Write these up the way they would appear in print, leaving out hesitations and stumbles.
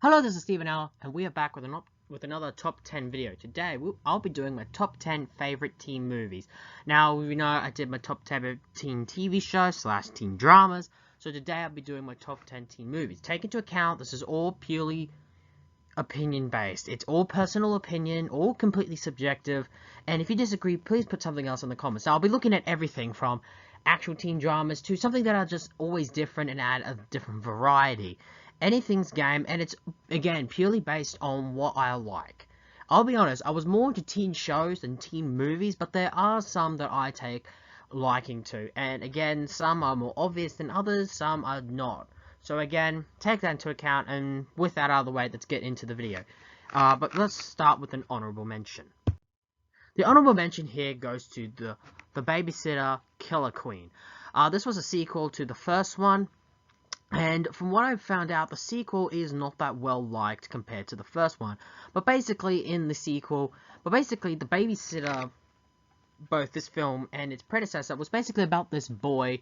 Hello, this is Stephen L, and we are back with another top 10 video. Today, I'll be doing my top 10 favorite teen movies. Now, you know, I did my top 10 teen TV shows / teen dramas, so today I'll be doing my top 10 teen movies. Take into account, this is all purely opinion-based. It's all personal opinion, all completely subjective, and if you disagree, please put something else in the comments. Now, I'll be looking at everything from actual teen dramas to something that are just always different and add a different variety. Anything's game, and it's, again, purely based on what I like. I'll be honest, I was more into teen shows than teen movies, but there are some that I take liking to. And again, some are more obvious than others, some are not. So again, take that into account, and with that out of the way, let's get into the video. But let's start with an honorable mention. The honorable mention here goes to the Babysitter Killer Queen. This was a sequel to the first one. And from what I've found out, the sequel is not that well liked compared to the first one. But basically, the Babysitter, both this film and its predecessor, was basically about this boy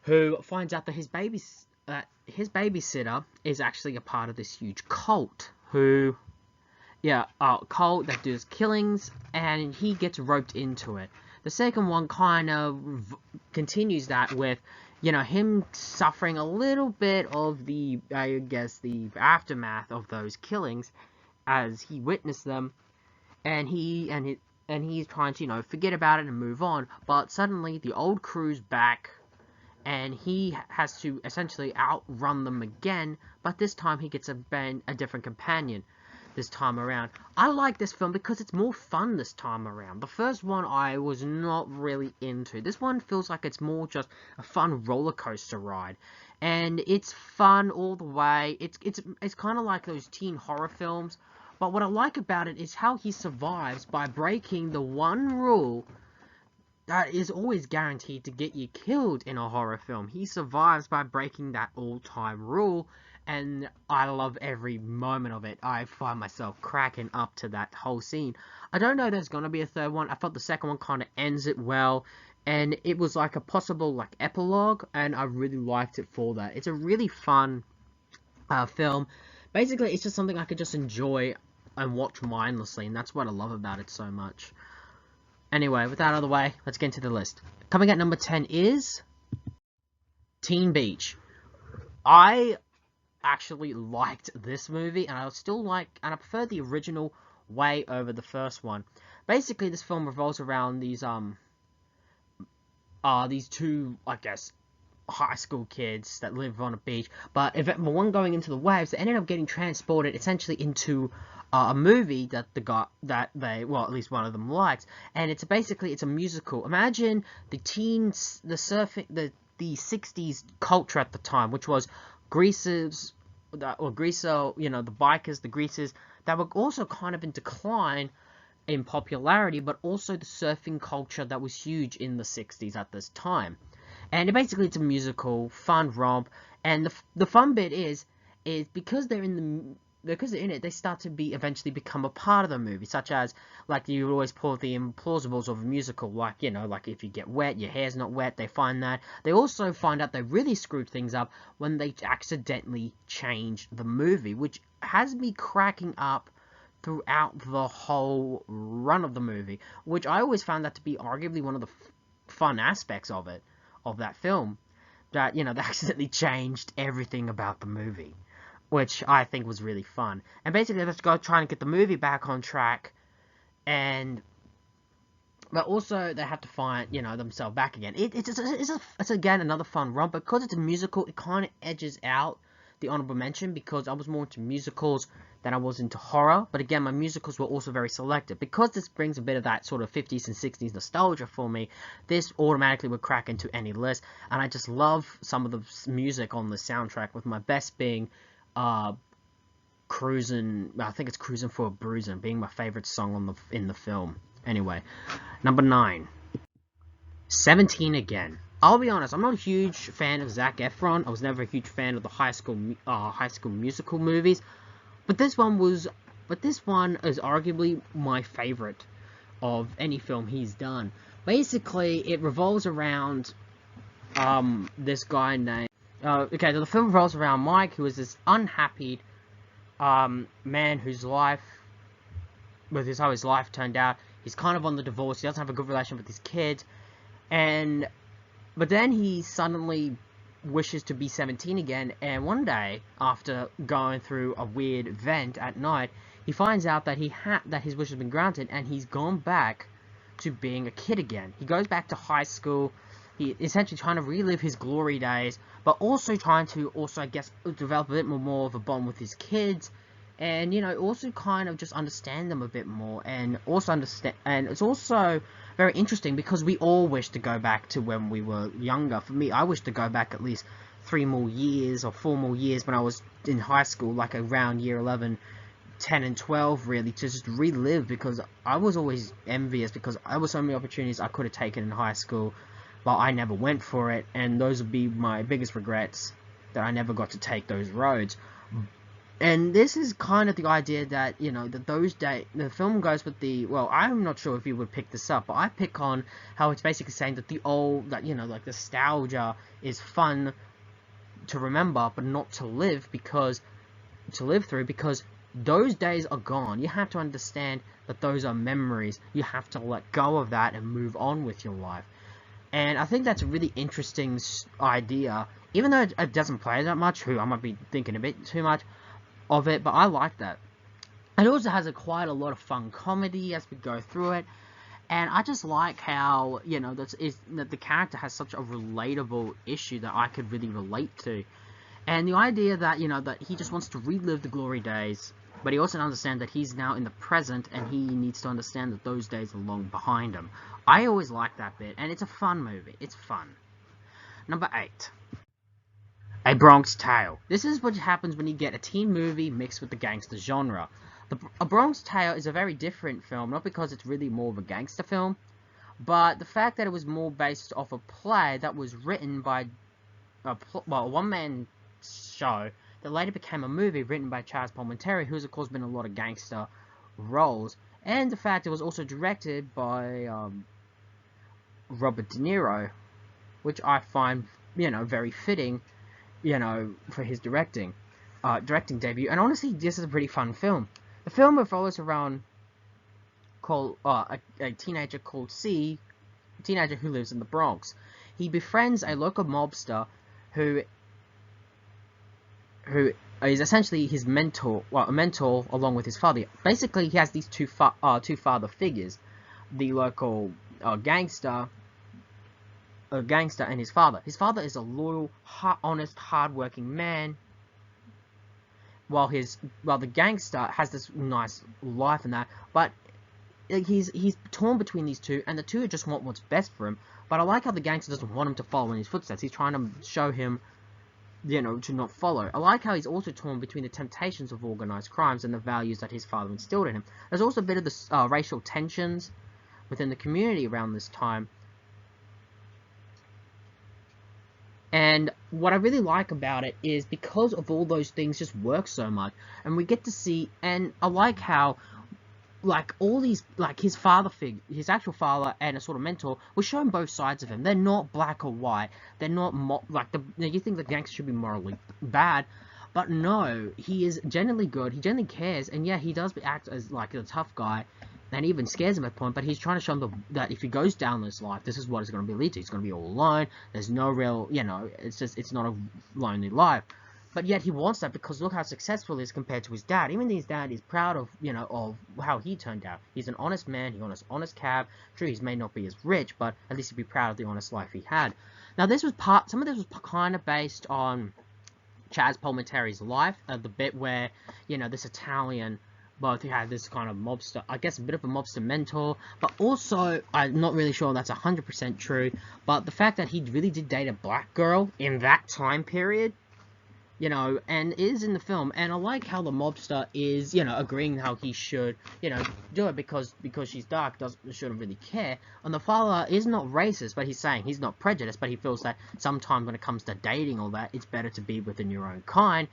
who finds out that his babysitter is actually a part of this huge cult. Cult that does killings, and he gets roped into it. The second one kind of continues that with, you know, him suffering a little bit of the, I guess, the aftermath of those killings as he witnessed them, and he's trying to, you know, forget about it and move on. But suddenly the old crew's back, and he has to essentially outrun them again. But this time he gets a different companion. This time around, I like this film because it's more fun this time around. The first one I was not really into. This one feels like it's more just a fun roller coaster ride, and it's fun all the way. It's kind of like those teen horror films, but what I like about it is how he survives by breaking the one rule that is always guaranteed to get you killed in a horror film. He survives by breaking that all-time rule, and I love every moment of it. I find myself cracking up to that whole scene. I don't know if there's gonna be a third one. I felt the second one kind of ends it well, and it was like a possible epilogue, and I really liked it for that. It's a really fun film. Basically, it's just something I could just enjoy and watch mindlessly, and that's what I love about it so much. Anyway, with that out of the way, let's get into the list. Coming at number 10 is Teen Beach. I actually liked this movie, and I prefer the original way over the first one. Basically, this film revolves around these two, I guess, high school kids that live on a beach, but one going into the waves, they ended up getting transported essentially into a movie that at least one of them likes, and it's a musical. Imagine the 60s culture at the time, which was greasers, you know, the bikers, the greasers, that were also kind of in decline in popularity, but also the surfing culture that was huge in the 60s at this time. And it's a musical, fun romp, and the fun bit is because they're in it, they start to eventually become a part of the movie, such as, like, you always pull the implausibles of a musical, like, you know, like if you get wet, your hair's not wet. They find that. They also find out they really screwed things up when they accidentally change the movie, which has me cracking up throughout the whole run of the movie, which I always found that to be arguably one of the fun aspects of that film, that, you know, they accidentally changed everything about the movie, which I think was really fun. And basically, let's go try and get the movie back on track, but also they have to find, you know, themselves back again. It's again another fun romp. Because it's a musical, it kind of edges out the honorable mention, because I was more into musicals than I was into horror. But again, my musicals were also very selective. Because this brings a bit of that sort of 50s and 60s nostalgia for me, this automatically would crack into any list. And I just love some of the music on the soundtrack, with my best being Cruisin', I think it's Cruisin' for a Bruisin', being my favorite song in the film. Anyway, number 9, 17 Again. I'll be honest, I'm not a huge fan of Zac Efron. I was never a huge fan of the High School Musical movies, but this one is arguably my favorite of any film he's done. Basically, it revolves around this guy named okay, so the film revolves around Mike, who is this unhappy man whose life, with how his life turned out. He's kind of on the divorce. He doesn't have a good relationship with his kid, but then he suddenly wishes to be 17 again. And one day, after going through a weird event at night, he finds out that that his wish has been granted, and he's gone back to being a kid again. He goes back to high school. He essentially trying to relive his glory days, but also trying to I guess, develop a bit more of a bond with his kids, and also kind of just understand them a bit more, and also understand. And it's also very interesting because we all wish to go back to when we were younger. For me, I wish to go back at least 3 more years or 4 more years when I was in high school, like around year 11, 10 and 12, really, to just relive, because I was always envious because there were so many opportunities I could have taken in high school, but I never went for it, and those would be my biggest regrets, that I never got to take those roads. And this is kind of the idea that, that those days, the film goes with the, well, I'm not sure if you would pick this up, but I pick on how it's basically saying that like nostalgia is fun to remember, but not to live through, because those days are gone. You have to understand that those are memories. You have to let go of that and move on with your life. And I think that's a really interesting idea, even though it doesn't play that much. I might be thinking a bit too much of it, but I like that. It also has quite a lot of fun comedy as we go through it, and I just like how that the character has such a relatable issue that I could really relate to, and the idea that that he just wants to relive the glory days, but he also understands that he's now in the present, and he needs to understand that those days are long behind him. I always like that bit, and it's a fun movie. It's fun. Number 8. A Bronx Tale. This is what happens when you get a teen movie mixed with the gangster genre. A Bronx Tale is a very different film, not because it's really more of a gangster film, but the fact that it was more based off a play that was written by a one-man show that later became a movie written by Charles Palminteri, who's of course been in a lot of gangster roles, and the fact it was also directed by Robert De Niro, which I find very fitting, for his directing debut. And honestly, this is a pretty fun film. The film revolves around a teenager called C, a teenager who lives in the Bronx. He befriends a local mobster who is essentially his mentor, a mentor along with his father. Basically, he has these two father figures, the local gangster and his father. His father is a loyal, honest, hard-working man, while the gangster has this nice life and that, but he's torn between these two, and the two just want what's best for him. But I like how the gangster doesn't want him to follow in his footsteps. He's trying to show him, to not follow. I like how he's also torn between the temptations of organized crimes and the values that his father instilled in him. There's also a bit of the racial tensions within the community around this time. And what I really like about it is because of all those things just work so much, and we get to see, and I like how, all these, his his actual father and a sort of mentor, we're showing both sides of him. They're not black or white. They're not, you think the gangster should be morally bad, but no, he is genuinely good. He genuinely cares, and yeah, he does act as, a tough guy, and even scares him at a point, but he's trying to show him that if he goes down this life, this is what it's going to be lead to. He's going to be all alone. There's no real, it's not a lonely life. But yet he wants that because look how successful he is compared to his dad. Even his dad is proud of, of how he turned out. He's an honest man. He owns honest cab. True, he may not be as rich, but at least he'd be proud of the honest life he had. Now, some of this was kind of based on Chaz Palminteri's life. The bit where, this Italian, both who had this kind of mobster, I guess a bit of a mobster mentor, but also, I'm not really sure that's 100% true, but the fact that he really did date a black girl in that time period, and is in the film, and I like how the mobster is, agreeing how he should, do it because she's dark, shouldn't really care, and the father is not racist, but he's saying he's not prejudiced, but he feels that sometimes when it comes to dating all that, it's better to be within your own kind,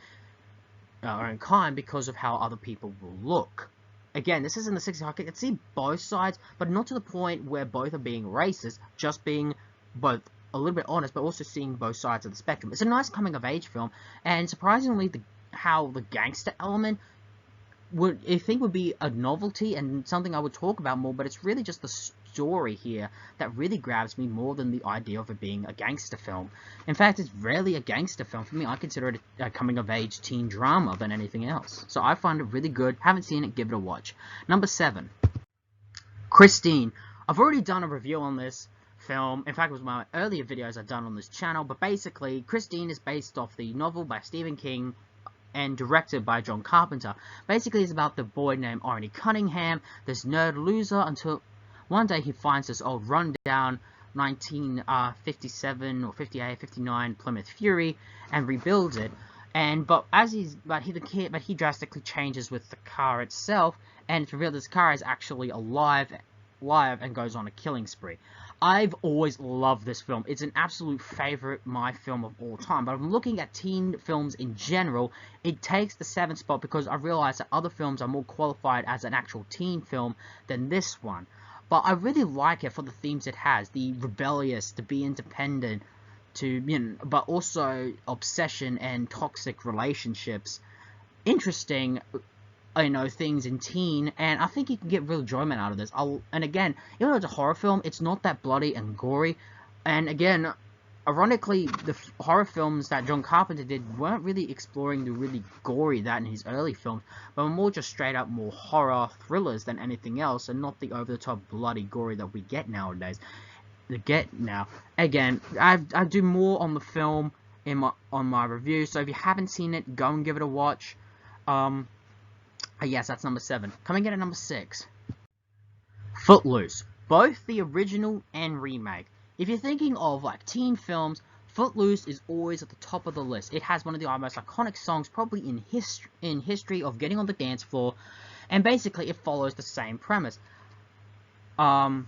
because of how other people will look. Again, this is in the 60s. I can see both sides, but not to the point where both are being racist, just being both a little bit honest, but also seeing both sides of the spectrum. It's a nice coming-of-age film, and surprisingly, how the gangster element would be a novelty and something I would talk about more, but it's really just the story here that really grabs me more than the idea of it being a gangster film. In fact, it's rarely a gangster film for me. I consider it a coming-of-age teen drama than anything else. So I find it really good. Haven't seen it, give it a watch. Number 7. Christine. I've already done a review on this film. In fact, it was one of my earlier videos I've done on this channel, but basically, Christine is based off the novel by Stephen King and directed by John Carpenter. Basically, it's about the boy named Arnie Cunningham, this nerd loser, until one day he finds this old rundown 1957 or 58, 59 Plymouth Fury and rebuilds it. But he drastically changes with the car itself, and it's revealed this car is actually alive and goes on a killing spree. I've always loved this film. It's an absolute favorite, my film of all time. But if I'm looking at teen films in general, it takes the 7th spot because I realize that other films are more qualified as an actual teen film than this one. But I really like it for the themes it has. The rebellious, to be independent, but also obsession and toxic relationships. Interesting, things in teen, and I think you can get real enjoyment out of this. And again, even though it's a horror film, it's not that bloody and gory. And again, ironically, the horror films that John Carpenter did weren't really exploring the really gory that in his early films, but were more just straight up more horror thrillers than anything else, and not the over-the-top bloody gory that we get nowadays. Again, I do more on the film on my review, so if you haven't seen it, go and give it a watch. Yes, that's number 7. Coming in at number 6. Footloose. Both the original and remake. If you're thinking of like teen films, Footloose is always at the top of the list. It has one of the most iconic songs probably in history of getting on the dance floor, and basically it follows the same premise. The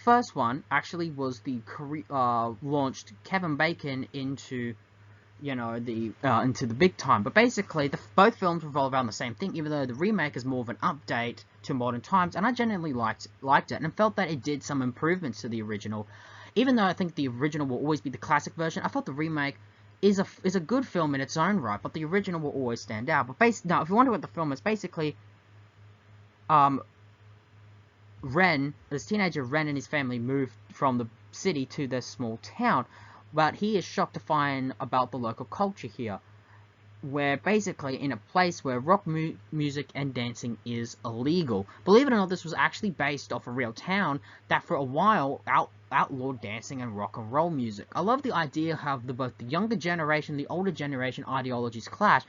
first one actually was the launched Kevin Bacon into into the big time. But basically, both films revolve around the same thing, even though the remake is more of an update to modern times, and I genuinely liked it, and felt that it did some improvements to the original. Even though I think the original will always be the classic version, I thought the remake is a good film in its own right, but the original will always stand out. But now, if you wonder what the film is, basically, this teenager Ren and his family moved from the city to this small town, but he is shocked to find about the local culture here, where basically in a place where rock music and dancing is illegal. Believe it or not, this was actually based off a real town that for a while outlawed dancing and rock and roll music. I love the idea how both the younger generation and the older generation ideologies clash.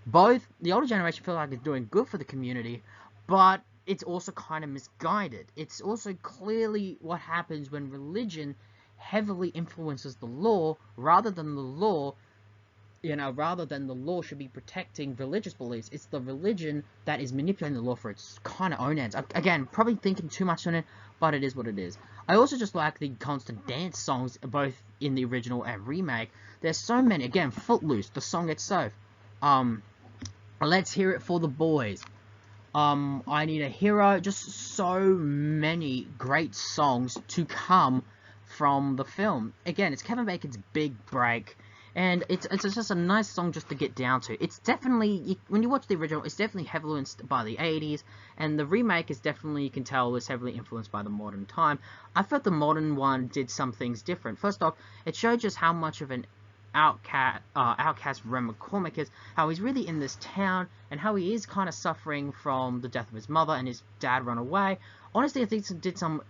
Both the older generation feel like it's doing good for the community, but it's also kind of misguided. It's also clearly what happens when religion heavily influences the law rather than the law should be protecting religious beliefs. It's the religion that is manipulating the law for its kind of own ends. Again, probably thinking too much on it, but it is what it is. I also just like the constant dance songs, both in the original and remake. There's so many. Again, Footloose, the song itself. Let's Hear It for the Boys. I Need a Hero. Just so many great songs to come from the film. Again, it's Kevin Bacon's big break, and it's just a nice song just to get down to. It's definitely, when you watch the original, it's definitely heavily influenced by the 80s, and the remake is definitely, you can tell, is heavily influenced by the modern time. I felt the modern one did some things different. First off, it showed just how much of an outcast Ren McCormick is, how he's really in this town, and how he is kind of suffering from the death of his mother and his dad run away. Honestly, I think it did some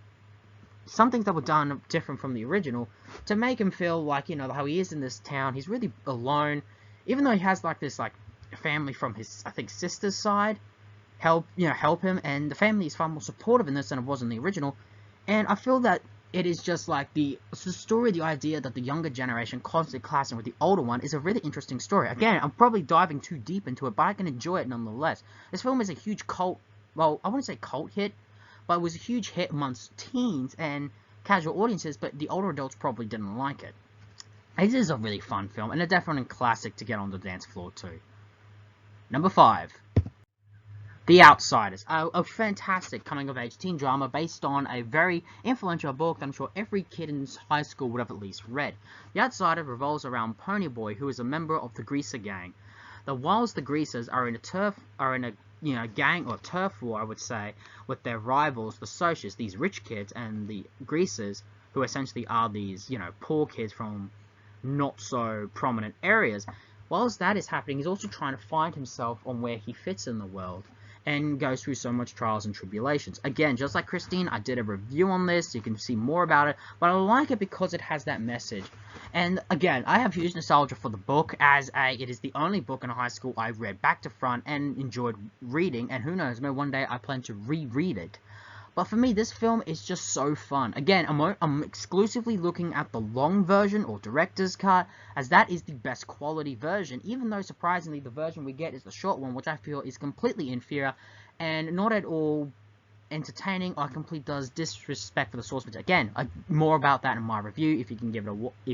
things that were done different from the original to make him feel like, how he is in this town. He's really alone, even though he has this family from his, I think, sister's side help him, and the family is far more supportive in this than it was in the original. And I feel that it is just like the story, the idea that the younger generation constantly clashing with the older one is a really interesting story. Again, I'm probably diving too deep into it, but I can enjoy it nonetheless. This film is a huge cult, well, I wouldn't say cult hit, but it was a huge hit amongst teens and casual audiences, but the older adults probably didn't like it. It is a really fun film, and a definite classic to get on the dance floor too. Number 5. The Outsiders, a fantastic coming-of-age teen drama based on a very influential book that I'm sure every kid in high school would have at least read. The Outsider revolves around Ponyboy, who is a member of the Greaser gang. Whilst the Greasers are in a gang or turf war, I would say, with their rivals, the Socials, these rich kids, and the Greasers, who essentially are these, poor kids from not so prominent areas. Whilst that is happening, he's also trying to find himself on where he fits in the world, and goes through so much trials and tribulations. Again, just like Christine, I did a review on this, so you can see more about it, but I like it because it has that message. And again, I have huge nostalgia for the book, as it is the only book in high school I read back to front and enjoyed reading, and who knows, maybe one day I plan to reread it. But for me, this film is just so fun. Again, I'm exclusively looking at the long version or director's cut, as that is the best quality version, even though surprisingly the version we get is the short one, which I feel is completely inferior and not at all entertaining or complete does disrespect for the source material. Again, more about that in my review if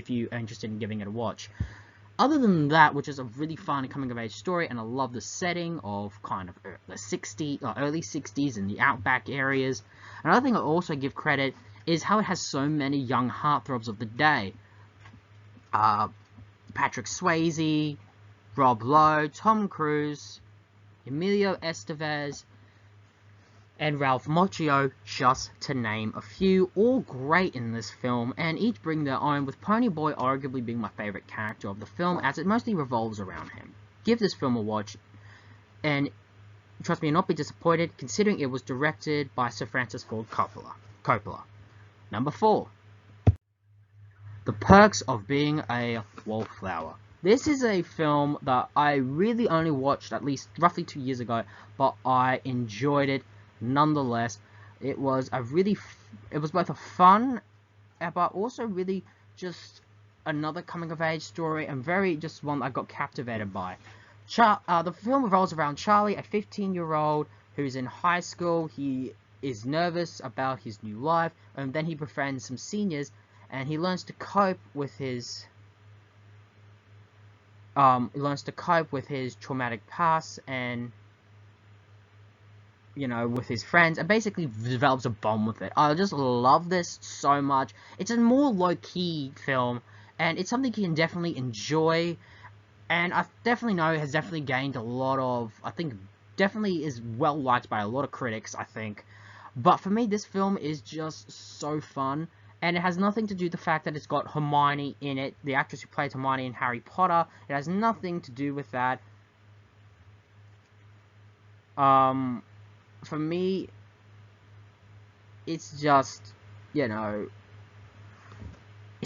you are interested in giving it a watch. Other than that, which is a really fun coming-of-age story, and I love the setting of kind of the early 60s in the outback areas. Another thing I also give credit is how it has so many young heartthrobs of the day. Patrick Swayze, Rob Lowe, Tom Cruise, Emilio Estevez, and Ralph Macchio, just to name a few, all great in this film, and each bring their own, with Ponyboy arguably being my favourite character of the film, as it mostly revolves around him. Give this film a watch, and trust me, you'll not be disappointed, considering it was directed by Sir Francis Ford Coppola. Number 4. The Perks of Being a Wallflower. This is a film that I really only watched at least roughly 2 years ago, but I enjoyed it nonetheless. It was both a fun, but also really just another coming-of-age story, and very just one I got captivated by. The film revolves around Charlie, a 15-year-old who's in high school. He is nervous about his new life, and then he befriends some seniors, and he learns to cope with his traumatic past, and with his friends, and basically develops a bond with it. I just love this so much. It's a more low-key film, and it's something you can definitely enjoy, and I definitely know it has definitely gained a lot of, definitely is well liked by a lot of critics, I think. But for me, this film is just so fun, and it has nothing to do with the fact that it's got Hermione in it, the actress who played Hermione in Harry Potter. It has nothing to do with that. For me, it's just, it's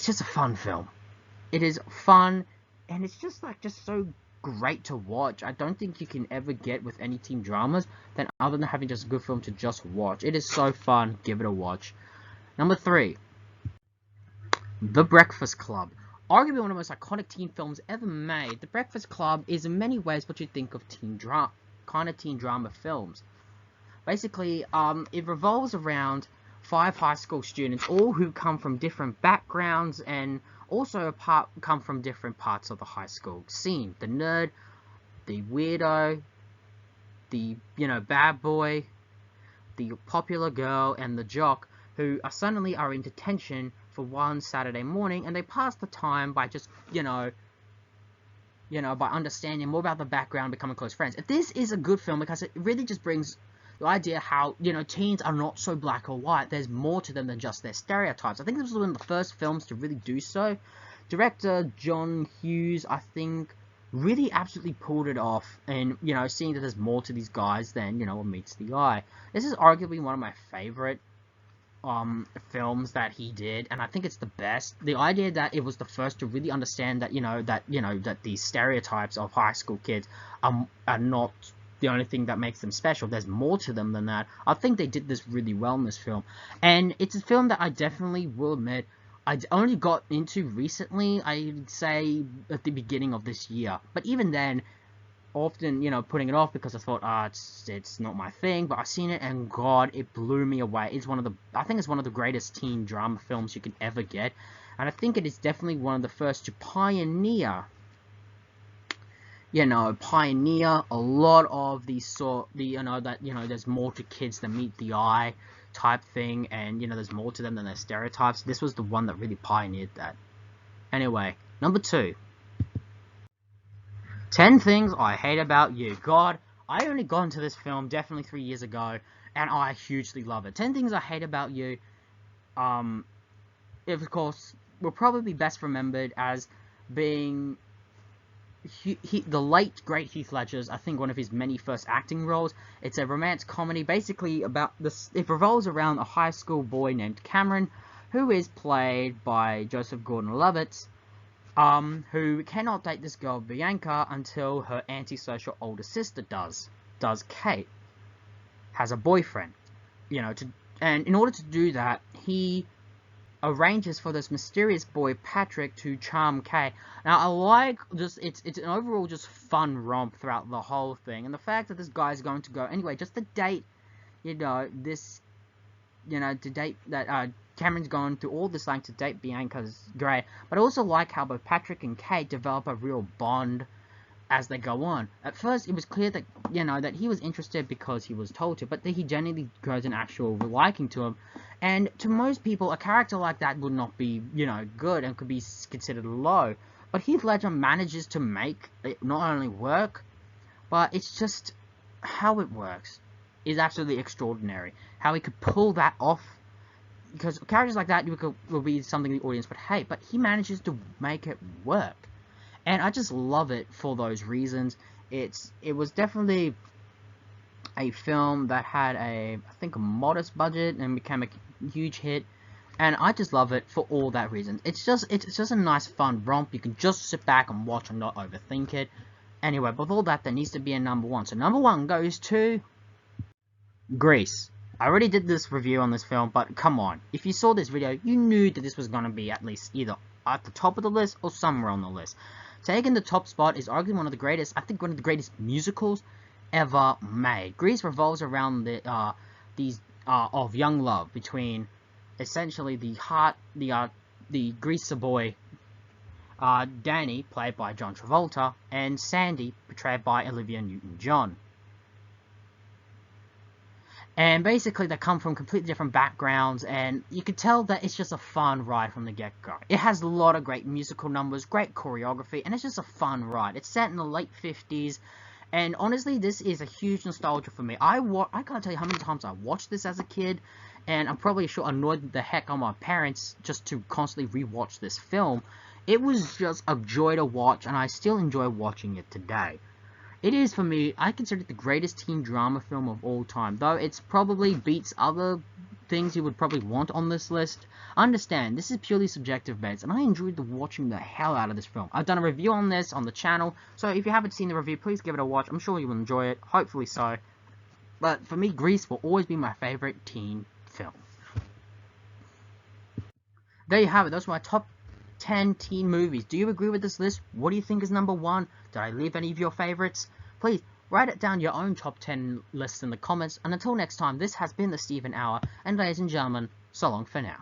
just a fun film. It is fun, and it's just so great to watch. I don't think you can ever get with any teen dramas than other than having just a good film to just watch. It is so fun. Give it a watch. Number 3. The Breakfast Club. Arguably one of the most iconic teen films ever made, The Breakfast Club is in many ways what you think of teen drama films. Basically, it revolves around 5 high school students, all who come from different backgrounds and also come from different parts of the high school scene. The nerd, the weirdo, the, bad boy, the popular girl, and the jock, who suddenly are in detention for one Saturday morning, and they pass the time by just, by understanding more about the background, becoming close friends. This is a good film because it really just brings the idea how, teens are not so black or white. There's more to them than just their stereotypes. I think this was one of the first films to really do so. Director John Hughes, I think, really absolutely pulled it off. And, seeing that there's more to these guys than, what meets the eye. This is arguably one of my favorite films that he did, and I think it's the best. The idea that it was the first to really understand that, that these stereotypes of high school kids are not the only thing that makes them special. There's more to them than that. I think they did this really well in this film. And it's a film that I definitely will admit I only got into recently, I'd say at the beginning of this year. But even then, often, putting it off because I thought, it's not my thing. But I've seen it, and God, it blew me away. I think it's one of the greatest teen drama films you can ever get. And I think it is definitely one of the first to pioneer pioneer a lot of these there's more to kids than meet the eye type thing, and there's more to them than their stereotypes. This was the one that really pioneered that. Anyway, number 2. 10 Things I Hate About You. God, I only got into this film definitely 3 years ago, and I hugely love it. 10 Things I Hate About You, of course, will probably be best remembered as being the late great Heath Ledger's, I think, one of his many first acting roles. It's a romance comedy, basically about this. It revolves around a high school boy named Cameron, who is played by Joseph Gordon-Levitt, who cannot date this girl Bianca until her antisocial older sister does. Kate has a boyfriend, and in order to do that, he arranges for this mysterious boy Patrick to charm Kate. Now, I like it's an overall just fun romp throughout the whole thing, and the fact that this guy's going to go anyway just to date, to date that Cameron's gone through all this length to date Bianca's great. But I also like how both Patrick and Kate develop a real bond as they go on. At first, it was clear that that he was interested because he was told to, but that he genuinely grows an actual liking to him. And to most people, a character like that would not be, good and could be considered low. But Heath Ledger manages to make it not only work, but it's just how it works is absolutely extraordinary. How he could pull that off, because characters like that will be something the audience would hate, but he manages to make it work. And I just love it for those reasons. It was definitely a film that had I think a modest budget and became a huge hit. And I just love it for all that reason. It's just a nice fun romp. You can just sit back and watch and not overthink it. Anyway, with all that, there needs to be a number 1. So number 1 goes to Grease. I already did this review on this film, but come on. If you saw this video, you knew that this was going to be at least either at the top of the list or somewhere on the list. Taking the top spot is arguably one of the greatest, I think one of the greatest musicals ever made. Grease revolves around of young love between essentially the greaser boy Danny, played by John Travolta, and Sandy, portrayed by Olivia Newton-John. And basically, they come from completely different backgrounds, and you can tell that it's just a fun ride from the get-go. It has a lot of great musical numbers, great choreography, and it's just a fun ride. It's set in the late 50s, and honestly, this is a huge nostalgia for me. I can't tell you how many times I watched this as a kid, and I'm probably sure annoyed the heck on my parents just to constantly rewatch this film. It was just a joy to watch, and I still enjoy watching it today. It is, for me, I consider it the greatest teen drama film of all time, though it's probably beats other things you would probably want on this list. Understand, this is purely subjective based, and I enjoyed watching the hell out of this film. I've done a review on this on the channel, so if you haven't seen the review, please give it a watch. I'm sure you will enjoy it, hopefully so. But for me, Grease will always be my favorite teen film. There you have it, those are my top 10 teen movies. Do you agree with this list? What do you think is number 1? Did I leave any of your favorites? Please write it down your own top 10 lists in the comments. And until next time, this has been the Steven Hour. And ladies and gentlemen, so long for now.